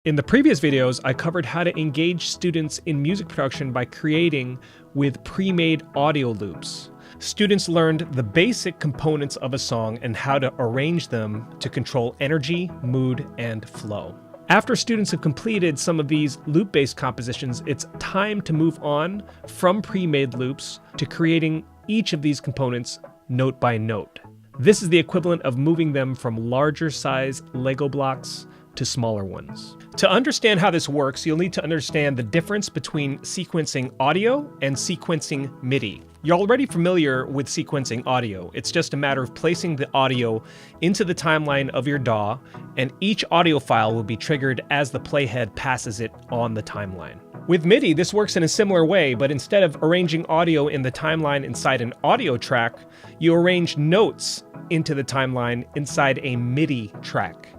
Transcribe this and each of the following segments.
In the previous videos, I covered how to engage students in music production by creating with pre-made audio loops. Students learned the basic components of a song and how to arrange them to control energy, mood, and flow. After students have completed some of these loop-based compositions, it's time to move on from pre-made loops to creating each of these components note by note. This is the equivalent of moving them from larger size Lego blocks to smaller ones. To understand how this works, you'll need to understand the difference between sequencing audio and sequencing MIDI. You're already familiar with sequencing audio. It's just a matter of placing the audio into the timeline of your DAW, and each audio file will be triggered as the playhead passes it on the timeline. With MIDI, this works in a similar way, but instead of arranging audio in the timeline inside an audio track, you arrange notes into the timeline inside a MIDI track.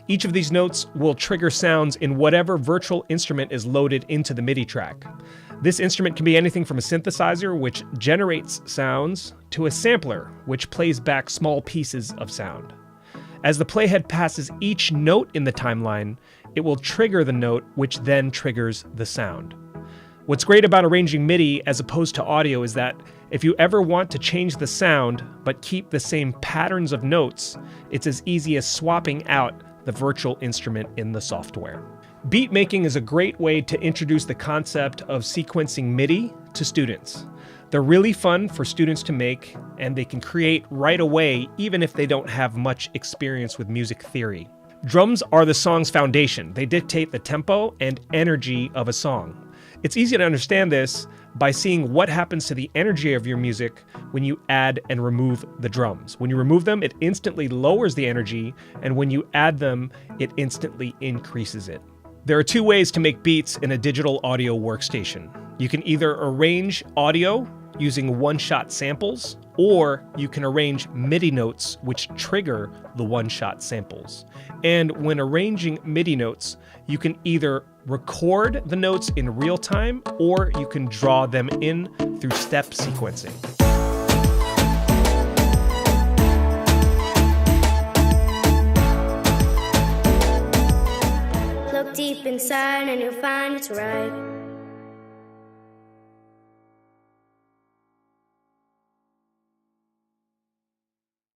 Each of these notes will trigger sounds in whatever virtual instrument is loaded into the MIDI track. This instrument can be anything from a synthesizer, which generates sounds, to a sampler, which plays back small pieces of sound. As the playhead passes each note in the timeline, it will trigger the note, which then triggers the sound. What's great about arranging MIDI as opposed to audio is that if you ever want to change the sound but keep the same patterns of notes, it's as easy as swapping out the virtual instrument in the software. Beat making is a great way to introduce the concept of sequencing MIDI to students. They're really fun for students to make, and they can create right away even if they don't have much experience with music theory. Drums are the song's foundation. They dictate the tempo and energy of a song. It's easy to understand this by seeing what happens to the energy of your music when you add and remove the drums. When you remove them, it instantly lowers the energy, and when you add them, it instantly increases it. There are two ways to make beats in a digital audio workstation. You can either arrange audio using one-shot samples, or you can arrange MIDI notes which trigger the one-shot samples. And when arranging MIDI notes, you can either record the notes in real time, or you can draw them in through step sequencing. Look deep inside and you'll find it's right.